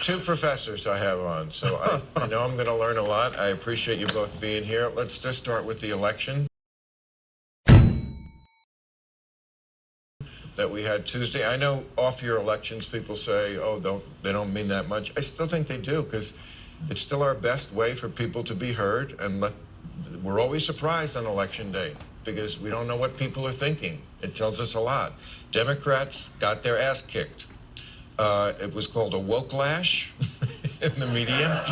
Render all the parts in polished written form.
two professors I have on, so I know I'm going to learn a lot. I appreciate you both being here. Let's just start with the election that we had Tuesday. I know off-year elections, people say, oh, they don't mean that much. I still think they do, because it's still our best way for people to be heard, and we're always surprised on election day, because we don't know what people are thinking. It tells us a lot. Democrats got their ass kicked. It was called a woke lash in the media.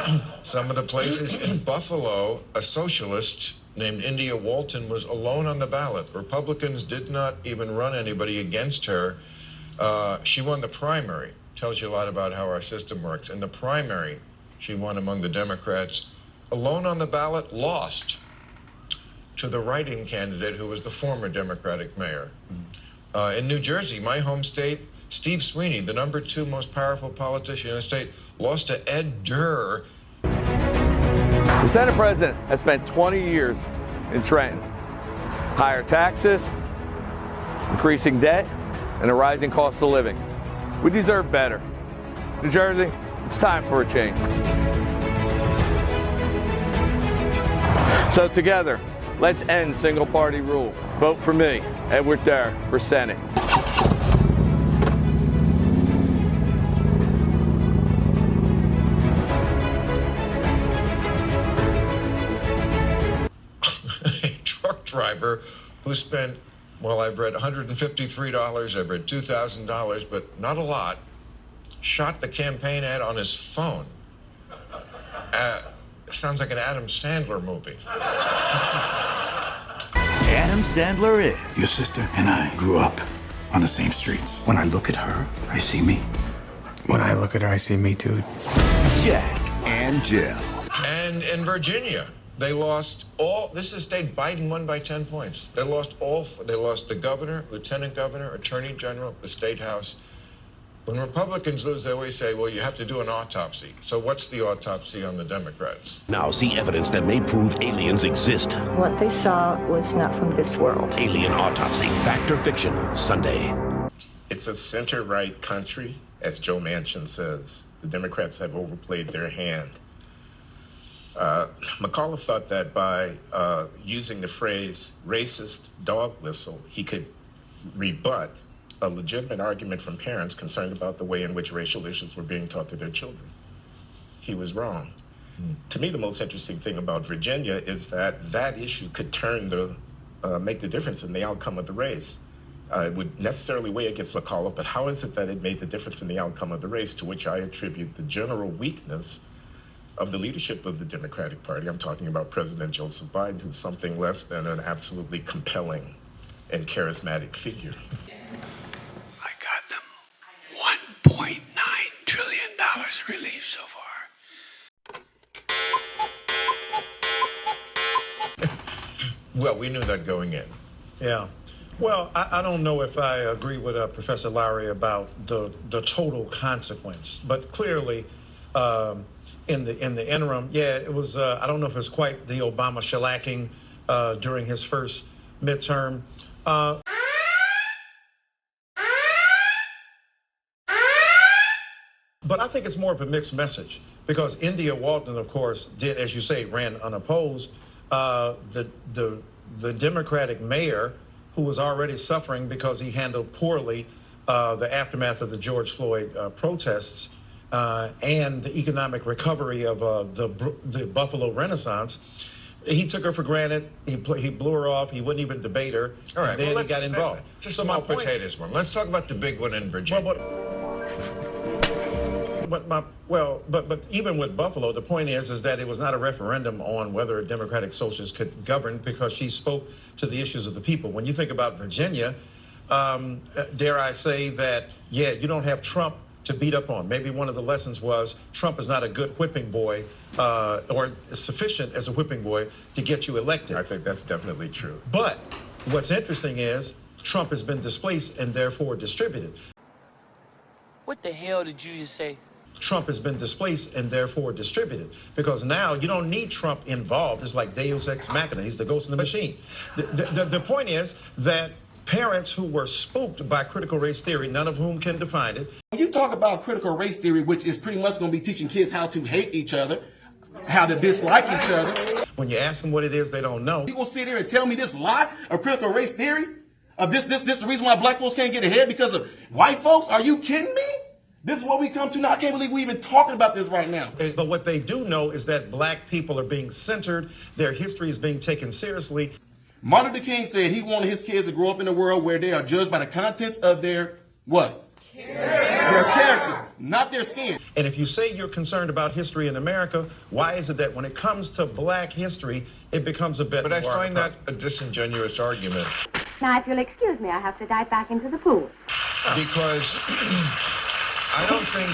Some of the places in Buffalo, a socialist named India Walton was alone on the ballot. Republicans did not even run anybody against her. She won the primary. Tells you a lot about how our system works. In the primary, she won among the Democrats. Alone on the ballot, lost to the write-in candidate who was the former Democratic mayor. In New Jersey, my home state, Steve Sweeney, the #2 most powerful politician in the state, lost to Ed Durr. The Senate president has spent 20 years in Trenton. Higher taxes, increasing debt, and a rising cost of living. We deserve better. New Jersey, it's time for a change. So together, let's end single-party rule. Vote for me, Edward Durr, for Senate. Driver who spent, well, I've read $153, I've read $2,000, but not a lot, shot the campaign ad on his phone. Sounds like an Adam Sandler movie. Adam Sandler is. Your sister and I grew up on the same streets. When I look at her, I see me. When I look at her, I see me too. Jack and Jill. And in Virginia, they lost all. This is a state Biden won by 10 points. They lost all. They lost the governor, lieutenant governor, attorney general, the state house. When Republicans lose, they always say, well, you have to do an autopsy. So what's the autopsy on the Democrats? Now see evidence that may prove aliens exist. What they saw was not from this world. Alien Autopsy, Fact or Fiction, Sunday. It's a center-right country, as Joe Manchin says. The Democrats have overplayed their hand. McAuliffe thought that by using the phrase racist dog whistle, he could rebut a legitimate argument from parents concerned about the way in which racial issues were being taught to their children. He was wrong. To me, the most interesting thing about Virginia is that that issue could make the difference in the outcome of the race. It would necessarily weigh against McAuliffe, but how is it that it made the difference in the outcome of the race, to which I attribute the general weakness of the leadership of the Democratic Party? I'm talking about President Joseph Biden, who's something less than an absolutely compelling and charismatic figure. I got them $1.9 trillion relief so far. Well, we knew that going in. Yeah. Well, I don't know if I agree with Professor Loury about the total consequence, but clearly, in the interim, yeah, it was. I don't know if it's quite the Obama shellacking during his first midterm. But I think it's more of a mixed message, because India Walton, of course, did, as you say, ran unopposed. The Democratic mayor, who was already suffering because he handled poorly the aftermath of the George Floyd protests and the economic recovery of the Buffalo Renaissance, he took her for granted. He blew her off. He wouldn't even debate her. All right, then he got involved. It's a small potatoes one. Let's talk about the big one in Virginia. But even with Buffalo, the point is that it was not a referendum on whether a Democratic socialist could govern, because she spoke to the issues of the people. When you think about Virginia, dare I say that, yeah, you don't have Trump to beat up on. Maybe one of the lessons was Trump is not a good whipping boy or sufficient as a whipping boy to get you elected. I think that's definitely true. But what's interesting is Trump has been displaced and therefore distributed. What the hell did you just say? Trump has been displaced and therefore distributed, because now you don't need Trump involved. It's like Deus Ex Machina. He's the ghost in the machine. The point is that parents who were spooked by critical race theory, none of whom can define it. When you talk about critical race theory, which is pretty much going to be teaching kids how to hate each other, how to dislike each other. When you ask them what it is, they don't know. You gonna sit here and tell me this lie of critical race theory? Of this the reason why black folks can't get ahead because of white folks? Are you kidding me? This is what we come to now. I can't believe we're even talking about this right now. But what they do know is that black people are being centered. Their history is being taken seriously. Martin Luther King said he wanted his kids to grow up in a world where they are judged by the contents of their what? Their character, not their skin. And if you say you're concerned about history in America, why is it that when it comes to black history, it becomes a bit But I find that a disingenuous argument. Now, if you'll excuse me, I have to dive back into the pool. Because I don't think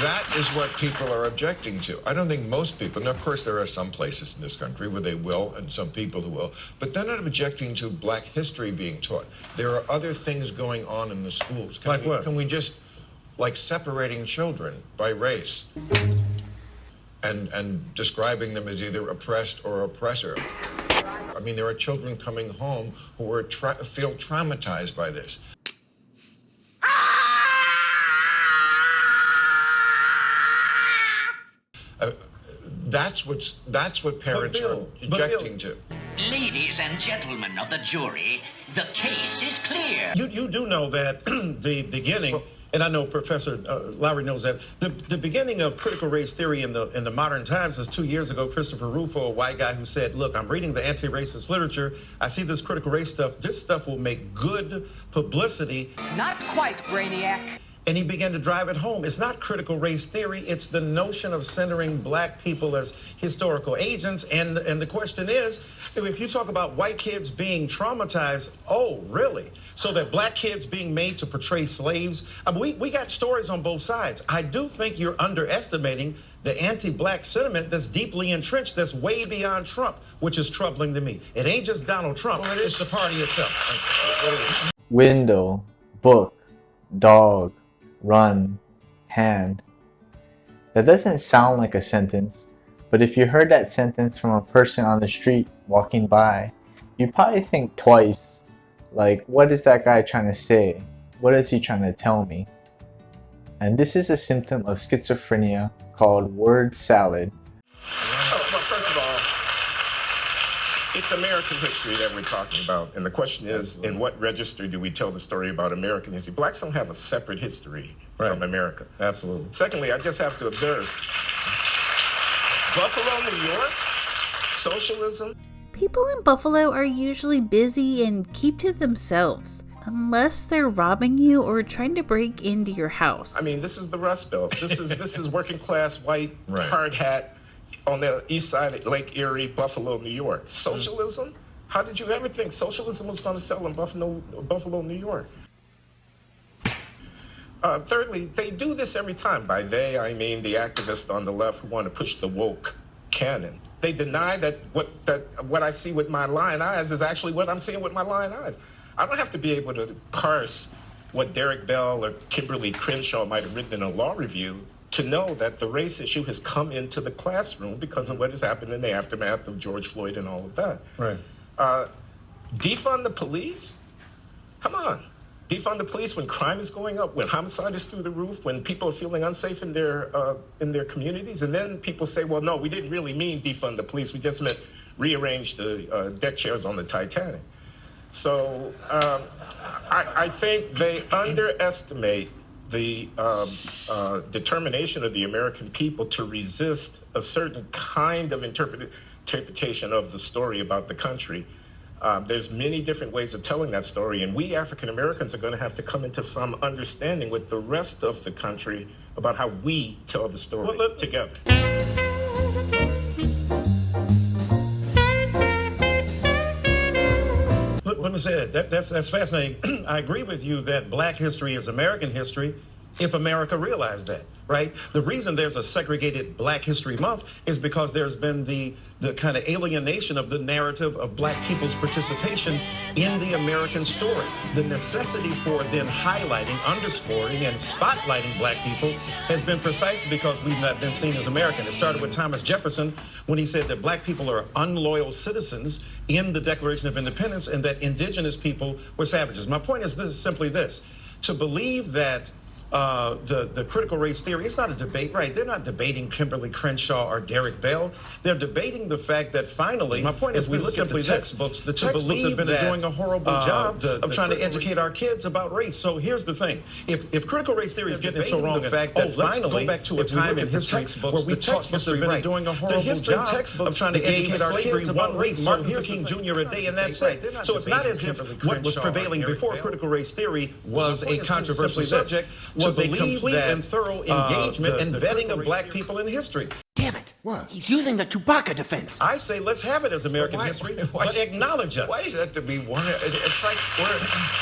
that is what people are objecting to. I don't think most people, and of course there are some places in this country where they will and some people who will, but they're not objecting to black history being taught. There are other things going on in the schools. Like what? Can we just, like separating children by race and describing them as either oppressed or oppressor? I mean, there are children coming home who are feel traumatized by this. That's what parents are objecting to. Ladies and gentlemen of the jury, the case is clear. You do know that the beginning, and I know Professor Loury knows that, the beginning of critical race theory in the modern times is 2 years ago. Christopher Rufo, a white guy who said, look, I'm reading the anti-racist literature. I see this critical race stuff. This stuff will make good publicity. Not quite, Brainiac. And he began to drive it home. It's not critical race theory. It's the notion of centering black people as historical agents. And the question is, if you talk about white kids being traumatized, oh, really? So that black kids being made to portray slaves? I mean, we got stories on both sides. I do think you're underestimating the anti-black sentiment that's deeply entrenched, that's way beyond Trump, which is troubling to me. It ain't just Donald Trump. Well, it's the party itself. Window, book, dog, run, hand. That doesn't sound like a sentence, but if you heard that sentence from a person on the street walking by, you'd probably think twice, like, what is that guy trying to say? What is he trying to tell me? And this is a symptom of schizophrenia called word salad. Well, first of all, it's American history that we're talking about. And the question is, in what register do we tell the story about American history? Blacks don't have a separate history from America. Absolutely. Secondly, I just have to observe, Buffalo, New York, socialism. People in Buffalo are usually busy and keep to themselves, unless they're robbing you or trying to break into your house. I mean, this is the Rust Belt. This is working class, white, hard hat, on the east side of Lake Erie, Buffalo, New York. Socialism? How did you ever think socialism was going to sell in Buffalo, New York? Thirdly, they do this every time. By they, I mean the activists on the left who want to push the woke canon. They deny that what I see with my lying eyes is actually what I'm seeing with my lying eyes. I don't have to be able to parse what Derek Bell or Kimberly Crenshaw might have written in a law review to know that the race issue has come into the classroom because of what has happened in the aftermath of George Floyd and all of that. Right. Defund the police? Come on. Defund the police when crime is going up, when homicide is through the roof, when people are feeling unsafe in their communities. And then people say, well, no, we didn't really mean defund the police. We just meant rearrange the deck chairs on the Titanic. So I think they underestimate the determination of the American people to resist a certain kind of interpretation of the story about the country. There's many different ways of telling that story, and we African Americans are going to have to come into some understanding with the rest of the country about how we tell the story together. Let me say it. That's fascinating. I agree with you that black history is American history, if America realized that, right? The reason there's a segregated Black History Month is because there's been the kind of alienation of the narrative of Black people's participation in the American story. The necessity for then highlighting, underscoring, and spotlighting Black people has been precisely because we've not been seen as American. It started with Thomas Jefferson when he said that Black people are unloyal citizens in the Declaration of Independence and that indigenous people were savages. My point is simply this. To believe that the critical race theory, it's not a debate, right? They're not debating Kimberly Crenshaw or Derek Bell. They're debating the fact that finally, my point is, we look at the textbooks. The textbooks have been doing a horrible job of trying to educate our kids about race. So here's the thing: if critical race theory is getting it so wrong, the fact that finally, go back to a time in history where we textbooks have been doing a horrible job of trying to educate our kids about race. Martin Luther King Jr. a day, and that's it. So it's not as if what was prevailing before critical race theory was a controversial subject. Was a complete and thorough engagement and vetting of Black people in history. Damn it. What? He's using the Chewbacca defense. I say let's have it as American history, but acknowledge us. Why is that to be one? It's like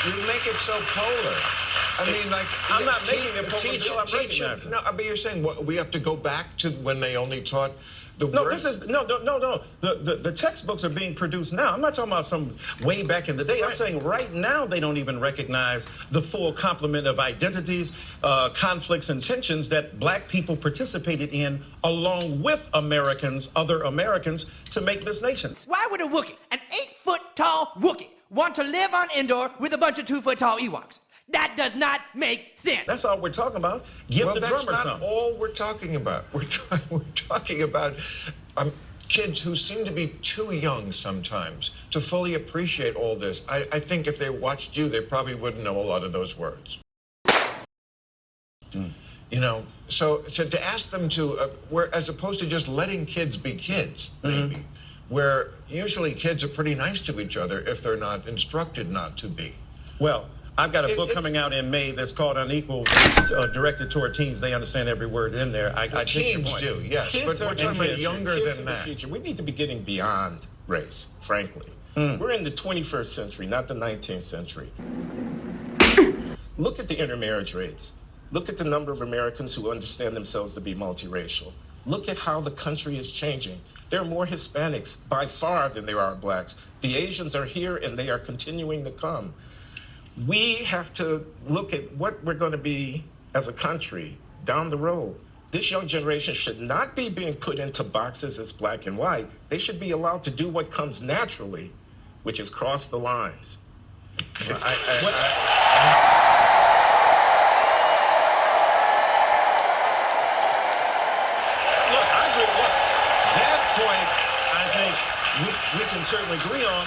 you make it so polar. I mean, like, I'm not making it polar. I'm recognizing. No, but you're saying we have to go back to when they only taught the no, word? this is no. The textbooks are being produced now. I'm not talking about some way back in the day. Right. I'm saying right now they don't even recognize the full complement of identities, conflicts, and tensions that Black people participated in along with Americans, other Americans, to make this nation. Why would a Wookiee, an 8-foot-tall Wookiee, want to live on Endor with a bunch of 2-foot-tall Ewoks? That does not make sense. That's all we're talking about. Give the drummer that's not something. all we're talking about. We're talking about kids who seem to be too young sometimes to fully appreciate all this. I think if they watched you, they probably wouldn't know a lot of those words. You know, so to ask them to, where as opposed to just letting kids be kids, maybe, where usually kids are pretty nice to each other if they're not instructed not to be. Well, I've got a book coming out in May that's called Unequal, directed toward teens. They understand every word in there. I teens do, yes, Kids but we're talking about younger than that. Future. We need to be getting beyond race, frankly. We're in the 21st century, not the 19th century. Look at the intermarriage rates. Look at the number of Americans who understand themselves to be multiracial. Look at how the country is changing. There are more Hispanics by far than there are Blacks. The Asians are here and they are continuing to come. We have to look at what we're going to be as a country down the road. This young generation should not be being put into boxes as black and white. They should be allowed to do what comes naturally, which is cross the lines. We can certainly agree on.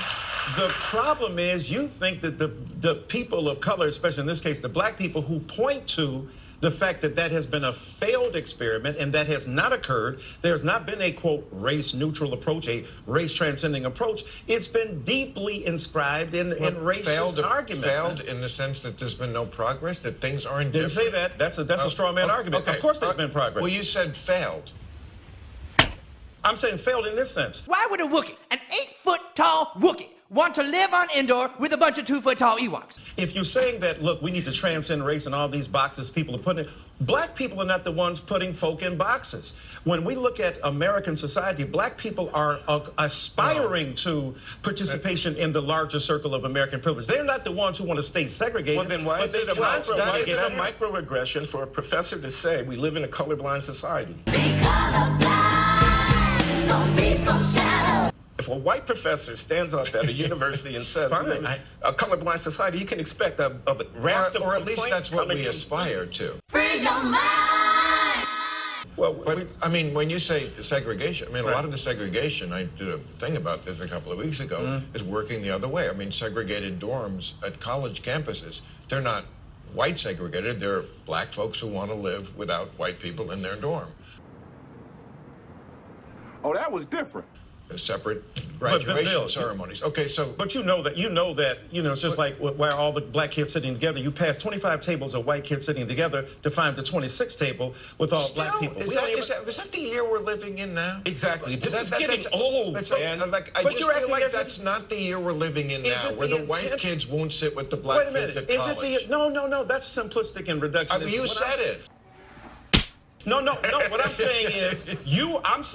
The problem is you think that the people of color, especially in this case, the Black people who point to the fact that that has been a failed experiment and that has not occurred. There's not been a, quote, race-neutral approach, a race-transcending approach. It's been deeply inscribed in racist argument. Failed in the sense that there's been no progress, that things aren't different? Didn't say that. That's a straw man argument. Okay. Of course there's been progress. Well, you said failed. I'm saying failed in this sense. Why would a Wookiee, an 8-foot-tall Wookiee, want to live on Endor with a bunch of 2-foot-tall Ewoks? If you're saying that, look, we need to transcend race and all these boxes people are putting in, Black people are not the ones putting folk in boxes. When we look at American society, Black people are aspiring to participation in the larger circle of American privilege. They're not the ones who want to stay segregated. Well, then why is it a microaggression for a professor to say we live in a colorblind society? If a white professor stands up at a university and says, a colorblind society, you can expect a raft of or at least that's what we aspire to. Free your mind! Well, but, I mean, when you say segregation, I mean, a lot of the segregation, I did a thing about this a couple of weeks ago, is working the other way. I mean, segregated dorms at college campuses, they're not white segregated, they're Black folks who want to live without white people in their dorm. Oh, that was different. separate But graduation Bill, ceremonies. Okay, so But you know that it's just like where all the black kids sitting together. You pass 25 tables of white kids sitting together to find the 26th table with all black people. Is that the year we're living in now? Exactly. This is That's getting old, man. I But just you're feel acting like as if- that's not the year we're living in now, where the white kids won't sit with the black Wait a minute. kids at Is college. it the no? That's simplistic and reductionist. I mean, you said it. No. What I'm saying is,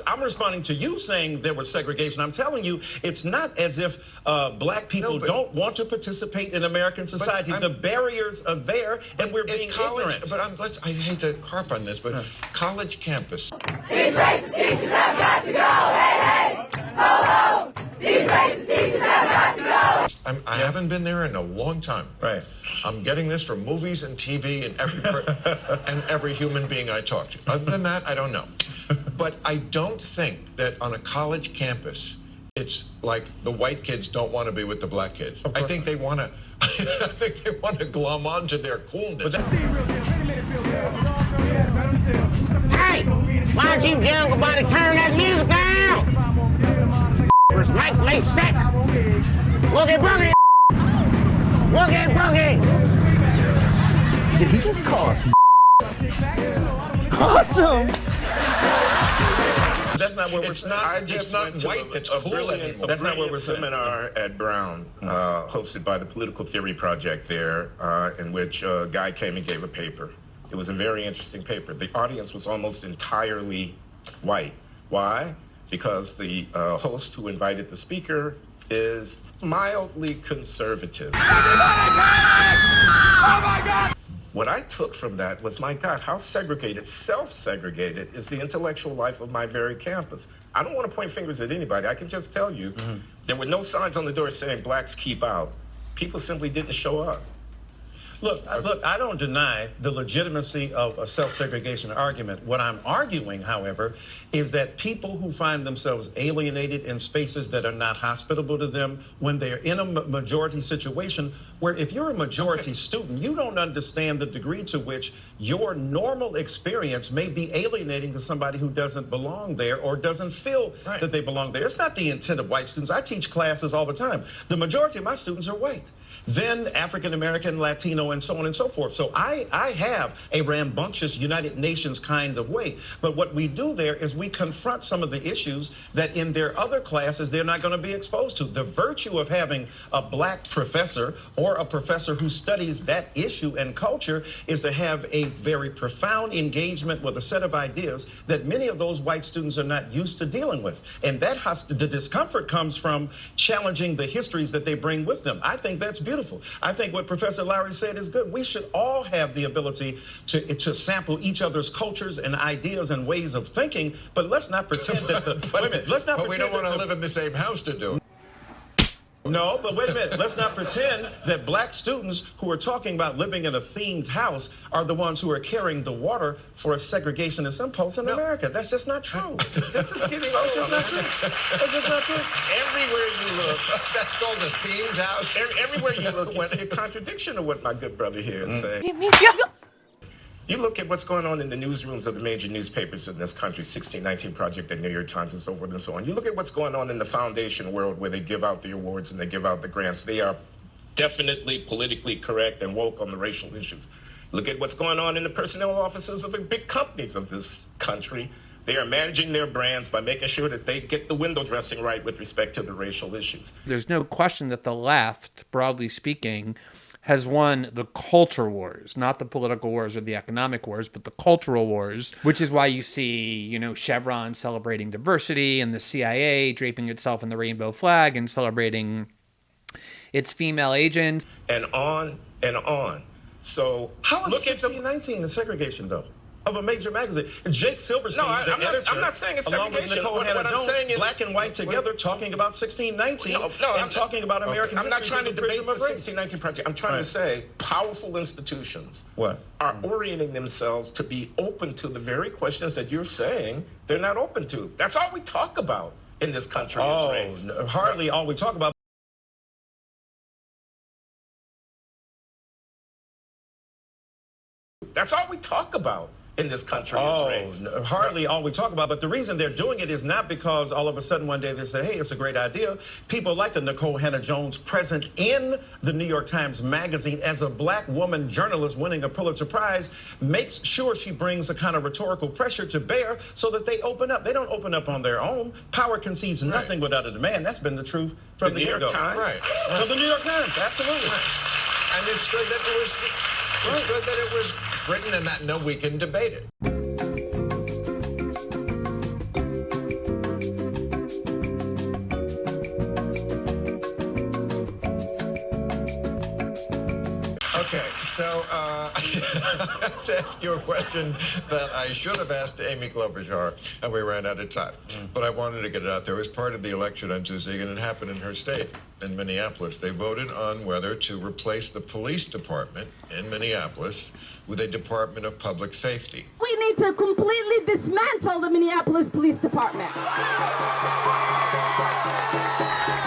I'm responding to you saying there was segregation. I'm telling you, it's not as if black people don't want to participate in American society. The barriers are there, and we're being ignorant. But I hate to harp on this, but college campus. These racist teachers have got to go. Hey, hey, ho, ho. These racist teachers have got to go. I haven't been there in a long time. Right. I'm getting this from movies and TV and every human being I talk to. Other than that, I don't know. But I don't think that on a college campus, it's like the white kids don't want to be with the black kids. I think they want to. I think they want to glom onto their coolness. Hey, why don't you young everybody turn that music down? It's Mike Lay Sick. Woogie boogie. Woogie boogie. Did he just call us awesome? That's not where it's not. It's not white. That's cool anymore. That's not what we're saying. Seminar at Brown, hosted by the Political Theory Project there, in which a guy came and gave a paper. It was a very interesting paper. The audience was almost entirely white. Why? Because the host who invited the speaker is mildly conservative. Oh my God! What I took from that was, my God, how segregated, self-segregated is the intellectual life of my very campus. I don't want to point fingers at anybody. I can just tell you, there were no signs on the door saying blacks keep out. People simply didn't show up. Look, I don't deny the legitimacy of a self-segregation argument. What I'm arguing, however, is that people who find themselves alienated in spaces that are not hospitable to them, when they're in a majority situation, where if you're a majority student, you don't understand the degree to which your normal experience may be alienating to somebody who doesn't belong there or doesn't feel that they belong there. It's not the intent of white students. I teach classes all the time. The majority of my students are white. Then African American, Latino, and so on and so forth. So I have a rambunctious United Nations kind of way. But what we do there is we confront some of the issues that in their other classes they're not going to be exposed to. The virtue of having a black professor or a professor who studies that issue and culture is to have a very profound engagement with a set of ideas that many of those white students are not used to dealing with. And that the discomfort comes from challenging the histories that they bring with them. I think that's beautiful. I think what Professor Loury said is good. We should all have the ability to sample each other's cultures and ideas and ways of thinking, but let's not pretend that wait a minute, let's not But we don't pretend want to live in the same house to do it. No, but wait a minute. Let's not pretend that black students who are talking about living in a themed house are the ones who are carrying the water for a segregationist impulse in America. That's just not true. That's just not true. That's just not true. Everywhere you look, that's called a themed house. Everywhere you look, you see a contradiction of what my good brother here is saying. You look at what's going on in the newsrooms of the major newspapers in this country, 1619 Project, the New York Times, and so forth and so on. You look at what's going on in the foundation world where they give out the awards and they give out the grants. They are definitely politically correct and woke on the racial issues. Look at what's going on in the personnel offices of the big companies of this country. They are managing their brands by making sure that they get the window dressing right with respect to the racial issues. There's no question that the left, broadly speaking, has won the culture wars, not the political wars or the economic wars, but the cultural wars, which is why you see, Chevron celebrating diversity and the CIA draping itself in the rainbow flag and celebrating its female agents. And on and on. So How is look at 1619 the segregation, though? Of a major magazine. It's Jake Silverstein, the editor, I'm not saying it's along with segregation. Nicole What Hannah I'm Jones, saying is, black and white together, talking about 1619 and talking about American I'm not history trying to through the debate the prism of race. 1619 Project. I'm trying to say powerful institutions are orienting themselves to be open to the very questions that you're saying they're not open to. That's all we talk about in this country is race. No, hardly all we talk about. That's all we talk about in this country Oh, is race. hardly all we talk about. But the reason they're doing it is not because all of a sudden one day they say, hey, it's a great idea. People like a Nicole Hannah-Jones present in the New York Times Magazine as a black woman journalist winning a Pulitzer Prize makes sure she brings a kind of rhetorical pressure to bear so that they open up. They don't open up on their own. Power concedes nothing without a demand. That's been the truth from the New York get-go. Times? Right. So the New York Times, absolutely. And it's good that it was. It's good that it was written and that we can debate it. Okay, so I have to ask you a question that I should have asked Amy Klobuchar, and we ran out of time. But I wanted to get it out there. It was part of the election on Tuesday, and it happened in her state, in Minneapolis. They voted on whether to replace the police department in Minneapolis with a Department of Public Safety. We need to completely dismantle the Minneapolis Police Department.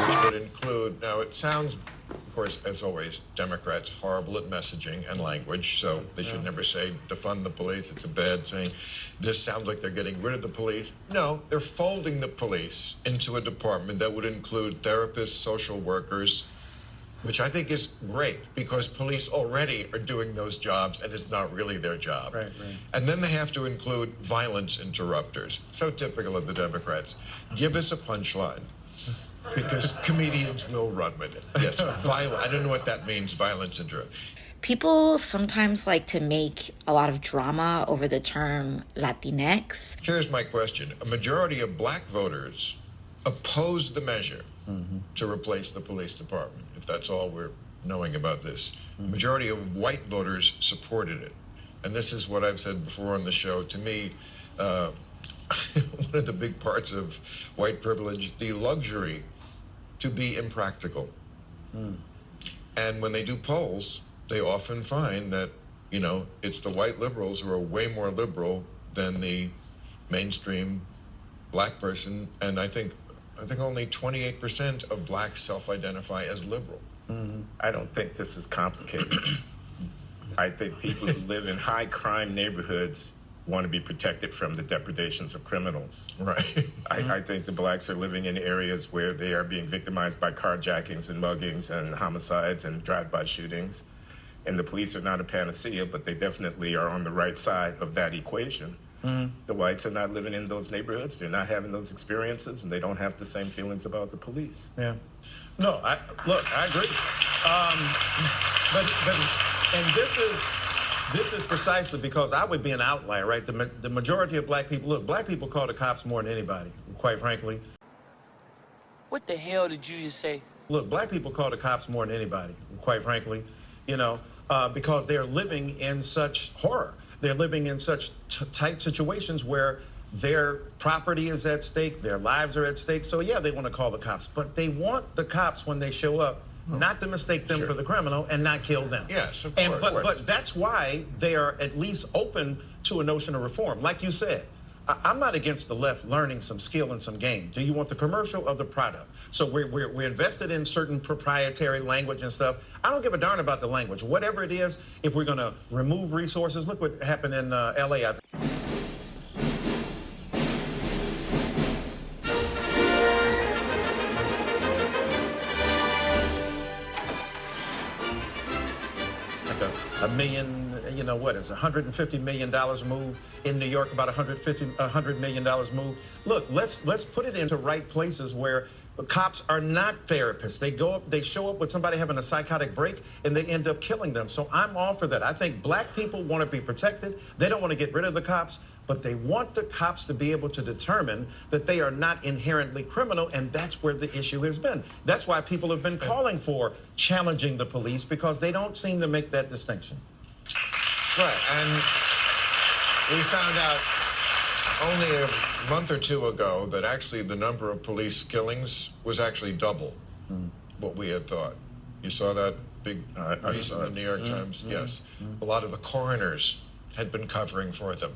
Which would include, now it sounds, of course, as always, Democrats horrible at messaging and language, so they should never say defund the police. It's a bad saying. This sounds like they're getting rid of the police. No, they're folding the police into a department that would include therapists, social workers, which I think is great because police already are doing those jobs and it's not really their job. Right. And then they have to include violence interrupters. So typical of the Democrats. Give us a punchline. Because comedians will run with it. Yes, I don't know what that means, violence interrupt. People sometimes like to make a lot of drama over the term Latinx. Here's my question. A majority of black voters opposed the measure to replace the police department, if that's all we're knowing about this. The majority of white voters supported it. And this is what I've said before on the show. To me, one of the big parts of white privilege, the luxury to be impractical. And when they do polls, they often find that, it's the white liberals who are way more liberal than the mainstream black person. And I think only 28% of blacks self-identify as liberal. I don't think this is complicated. I think people who live in high crime neighborhoods want to be protected from the depredations of criminals. Right. I think the blacks are living in areas where they are being victimized by carjackings and muggings and homicides and drive-by shootings. And the police are not a panacea, but they definitely are on the right side of that equation. The whites are not living in those neighborhoods. They're not having those experiences, and they don't have the same feelings about the police. Yeah. No, I agree. And this is precisely because I would be an outlier, right? The majority of black people, black people call the cops more than anybody, quite frankly. What the hell did you just say? Look, black people call the cops more than anybody, quite frankly, because they're living in such horror. They're living in such tight situations where their property is at stake, their lives are at stake. So yeah, they want to call the cops, but they want the cops when they show up not to mistake them for the criminal and not kill them. Yes, of course. But that's why they are at least open to a notion of reform. Like you said, I'm not against the left learning some skill and some game. Do you want the commercial or the product? So we're invested in certain proprietary language and stuff. I don't give a darn about the language. Whatever it is, if we're going to remove resources, look what happened in L.A. $1 million, what is $150 million move in New York, about $100 million move. Look, let's put it into right places where the cops are not therapists. They show up with somebody having a psychotic break and they end up killing them. So I'm all for that. I think black people want to be protected. They don't want to get rid of the cops, but they want the cops to be able to determine that they are not inherently criminal, and that's where the issue has been. That's why people have been calling for challenging the police, because they don't seem to make that distinction. Right, and we found out only a month or two ago that actually the number of police killings was actually double what we had thought. You saw that big piece in the New York Times? Yes. A lot of the coroners had been covering for them.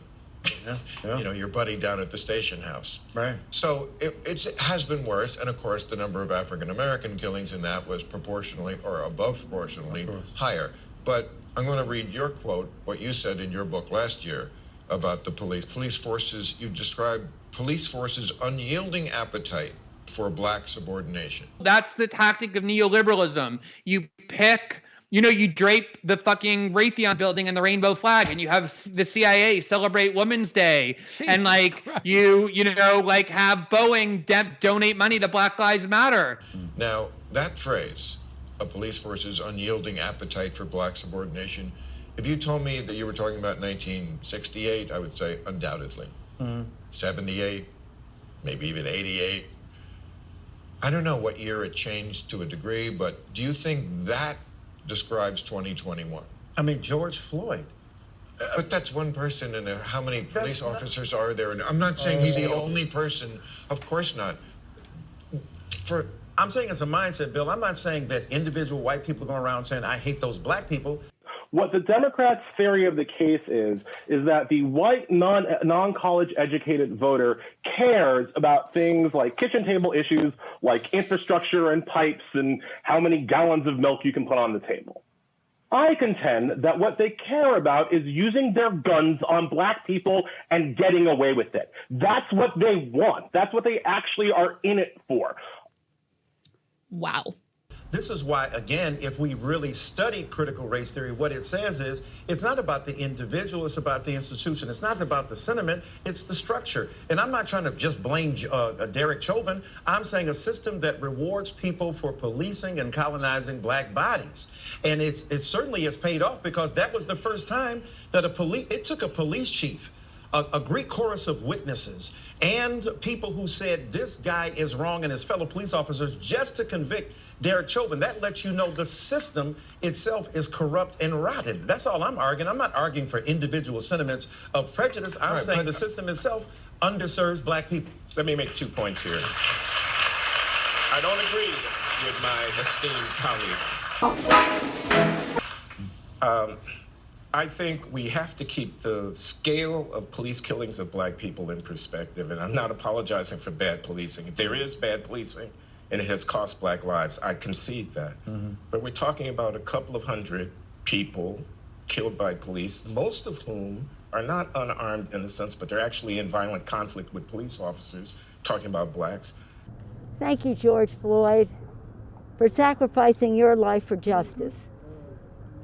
Your buddy down at the station house. Right. So it has been worse, and of course the number of African-American killings in that was proportionally or above proportionally higher. But I'm going to read your quote, what you said in your book last year, about the police. Police forces, you describe police forces' unyielding appetite for black subordination. That's the tactic of neoliberalism. You pick, you drape the fucking Raytheon building in the rainbow flag, and you have the CIA celebrate Women's Day, and you have Boeing donate money to Black Lives Matter. Now, that phrase, a police force's unyielding appetite for black subordination, if you told me that you were talking about 1968, I would say undoubtedly. 78, maybe even 88. I don't know what year it changed to a degree, but do you think that describes 2021? I mean, George Floyd. But that's one person, and how many police officers are there? And I'm not saying he's the only person. Of course not. I'm saying it's a mindset, Bill. I'm not saying that individual white people are going around saying, I hate those black people. What the Democrats' theory of the case is that the white non-college educated voter cares about things like kitchen table issues, like infrastructure and pipes and how many gallons of milk you can put on the table. I contend that what they care about is using their guns on black people and getting away with it. That's what they want. That's what they actually are in it for. Wow. This is why, again, if we really study critical race theory, what it says is it's not about the individual, it's about the institution. It's not about the sentiment, it's the structure. And I'm not trying to just blame Derek Chauvin. I'm saying a system that rewards people for policing and colonizing black bodies. And it certainly has paid off, because that was the first time that it took a police chief, a Greek chorus of witnesses, and people who said this guy is wrong, and his fellow police officers, just to convict Derek Chauvin. That lets you know the system itself is corrupt and rotten. That's all I'm arguing. I'm not arguing for individual sentiments of prejudice. I'm saying the system itself underserves black people. Let me make 2 points here. I don't agree with my esteemed colleague. I think we have to keep the scale of police killings of black people in perspective, and I'm not apologizing for bad policing. There is bad policing, and it has cost black lives. I concede that. But we're talking about a couple of hundred people killed by police, most of whom are not unarmed in a sense, but they're actually in violent conflict with police officers, talking about blacks. Thank you, George Floyd, for sacrificing your life for justice,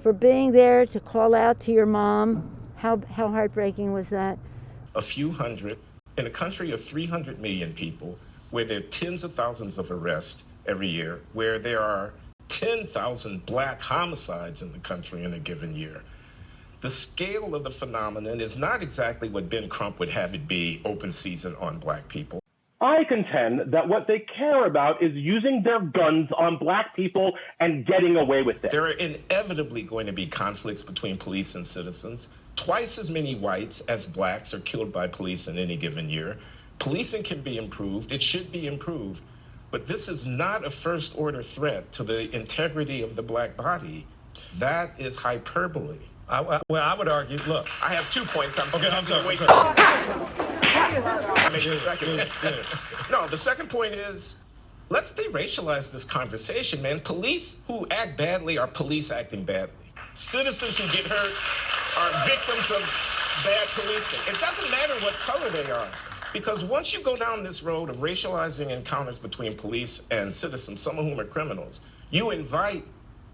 for being there to call out to your mom. How heartbreaking was that? A few hundred in a country of 300 million people, where there are tens of thousands of arrests every year, where there are 10,000 black homicides in the country in a given year. The scale of the phenomenon is not exactly what Ben Crump would have it be, open season on black people. I contend that what they care about is using their guns on black people and getting away with it. There are inevitably going to be conflicts between police and citizens. Twice as many whites as blacks are killed by police in any given year. Policing can be improved. It should be improved. But this is not a first-order threat to the integrity of the black body. That is hyperbole. I would argue, look. I have 2 points. I'm sorry. Make the second. No, the second point is, let's deracialize this conversation, man. Police who act badly are police acting badly. Citizens who get hurt are victims of bad policing. It doesn't matter what color they are. Because once you go down this road of racializing encounters between police and citizens, some of whom are criminals, you invite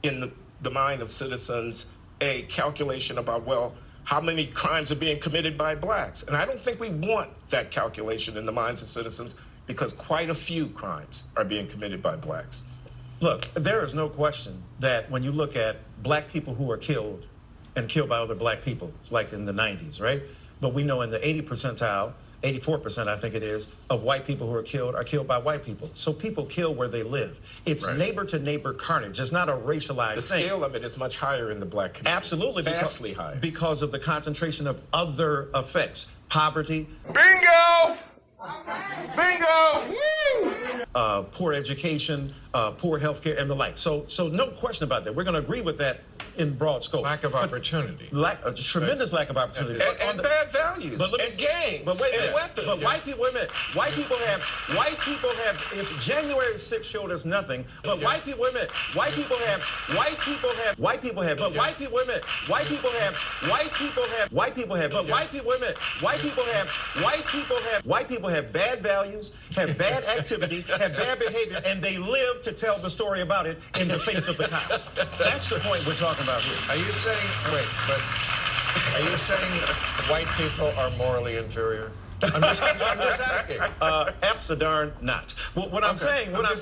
in the mind of citizens a calculation about, well, how many crimes are being committed by blacks? And I don't think we want that calculation in the minds of citizens, because quite a few crimes are being committed by blacks. Look, there is no question that when you look at black people who are killed and killed by other black people, it's like in the 90s, right? But we know in the 80 percentile, 84%, I think it is, of white people who are killed by white people. So people kill where they live. It's neighbor to neighbor carnage. It's not a racialized thing. The scale of it is much higher in the black community. Absolutely. Vastly higher. Because of the concentration of other effects. Poverty. Bingo! Bingo! Poor education, poor health care, and the like. So no question about that. We're going to agree with that in broad scope. Lack of opportunity. A tremendous lack of opportunity. And bad values. And gangs. But wait a minute. weapons. But white people, wait a minute. White people have, if January 6th showed us nothing, but white people, wait a minute. White people have, but white people, wait a minute. White people have, but white people, wait a minute. White people have bad values, have bad activity, have bad behavior, and they live to tell the story about it in the face of the cops. That's the point we're talking about here. Are you saying, are you saying white people are morally inferior? I'm just asking. Absadarn not. What I'm saying, what I'm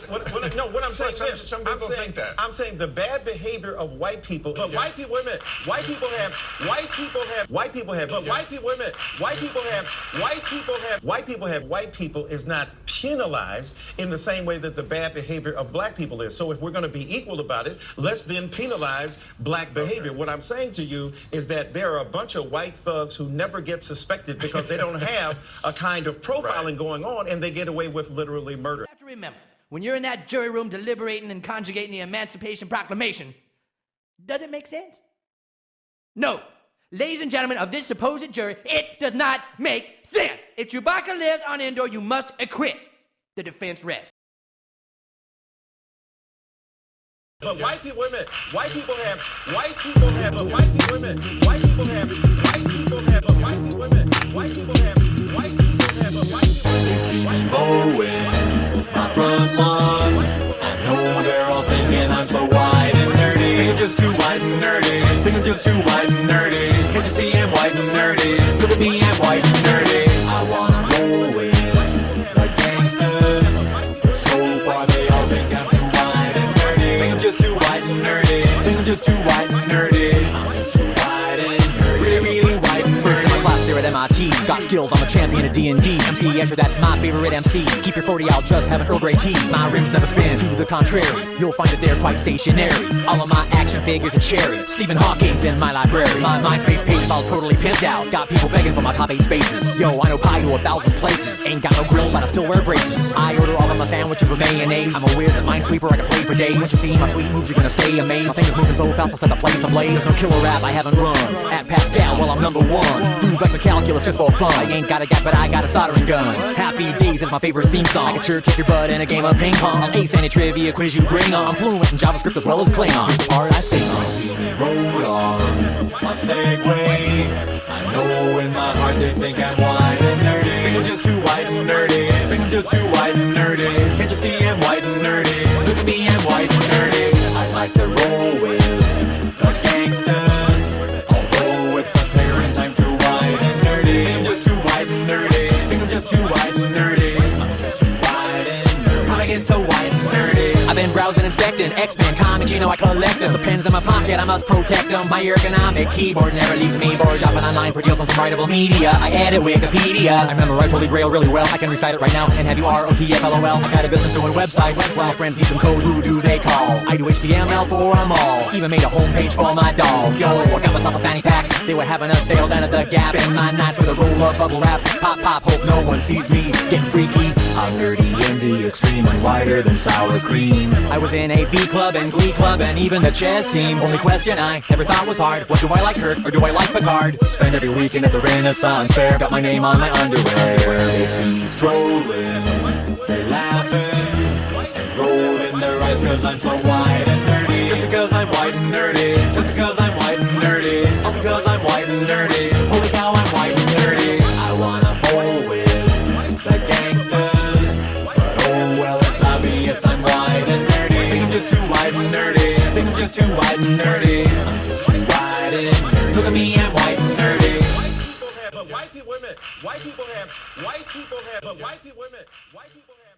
saying, some people think that. I'm saying the bad behavior of white people, but white people, wait a minute, white people have, but white people, wait a minute, white people is not penalized in the same way that the bad behavior of black people is. So if we're going to be equal about it, let's then penalize black behavior. What I'm saying to you is that there are a bunch of white thugs who never get suspected because they don't have a kind of profiling going on, and they get away with literally murder. You have to remember, when you're in that jury room deliberating and conjugating the Emancipation Proclamation, does it make sense? No. Ladies and gentlemen of this supposed jury, it does not make sense. If Chewbacca lives on Endor, you must acquit. The defense rests. But white people, wait a minute. White people have, but white people, wait a minute. They see me mowing my front lawn. I know they're all thinking I'm so white and nerdy. Think I'm just too white and nerdy. Think I'm just too white and nerdy. Can't you see I'm white and nerdy? Look at me, I'm white and nerdy. I wanna roll with the gangsters. But so far they all think I'm too white and nerdy. Think I'm just too white and nerdy. Think I'm just too white and nerdy. I'm just too white and nerdy. Really white and nerdy. First in my class there at MIT. Got skills, I'm a champion of D&D. MC Escher, that's my favorite MC. Keep your 40, I'll just have an Earl Grey tea. My rims never spin, to the contrary. You'll find that they're quite stationary. All of my action figures are cherry. Stephen Hawking's in my library. My MySpace page is all totally pimped out. Got people begging for my top 8 spaces. Yo, I know pie to 1,000 places. Ain't got no grills, but I still wear braces. I order all of my sandwiches with mayonnaise. I'm a whiz at Minesweeper, I can play for days. Once you see my sweet moves, you're gonna stay amazed. My fingers moving so fast, I'll set the place ablaze. There's no killer rap I haven't run. At Pascal, well, I'm number 1. Do vector calculus just for fun. I ain't got a gap, but I got a soldering gun. Happy Days is my favorite theme song. I can sure kick your butt in a game of ping pong. I'll ace any trivia quiz you bring on. I'm fluent in JavaScript as well as Klingon. The part I sing on. See me roll on my Segway. I know in my heart they think I'm white and nerdy. Think I'm just too white and nerdy. Think I'm just too white and nerdy. Can't you see I'm white and nerdy? Look at me, I'm white and nerdy. I like to roll with the gangsters. Although it's apparent I'm too white and nerdy. Think I'm just too white and nerdy. Think I'm just too white and nerdy. I'm just too white and nerdy. I get so white and nerdy. I've been browsing, inspecting X-Men comics, you know I collect them. The pens in my pocket, I must protect them. My ergonomic keyboard never leaves me bored. Shopping online for deals on some writable media. I edit Wikipedia. I memorize Holy Grail really well. I can recite it right now and have you ROTFLOL. I got a business doing websites. While friends need some code, who do they call? I do HTML for them all. Even made a homepage for my dog. Yo, I got myself a fanny pack. They were having a sale down at the Gap. Spend my nights with a roll-up bubble wrap. Pop, pop, hope no one sees me getting freaky. I'm nerdy in the extreme and whiter than sour cream. I was in AV Club and Glee Club and even the chess team. Only question I ever thought was hard: what do I like, Kurt, or do I like Picard? Spend every weekend at the Renaissance Fair. Got my name on my underwear. They see me strolling, they're laughing and rolling their eyes cause I'm so white and nerdy. Just because I'm white and nerdy. Just because I'm white and nerdy. All because I'm white and nerdy. Holy cow, I'm white and nerdy. I wanna bowl with the gangsters, but oh well, it's obvious I'm white and nerdy. Think I'm just too white and nerdy. Think I'm just too white and nerdy. I'm just too white and nerdy. Look at me, I'm white and nerdy. But white people, wait a minute. White people have, but white people, wait a minute. White people have.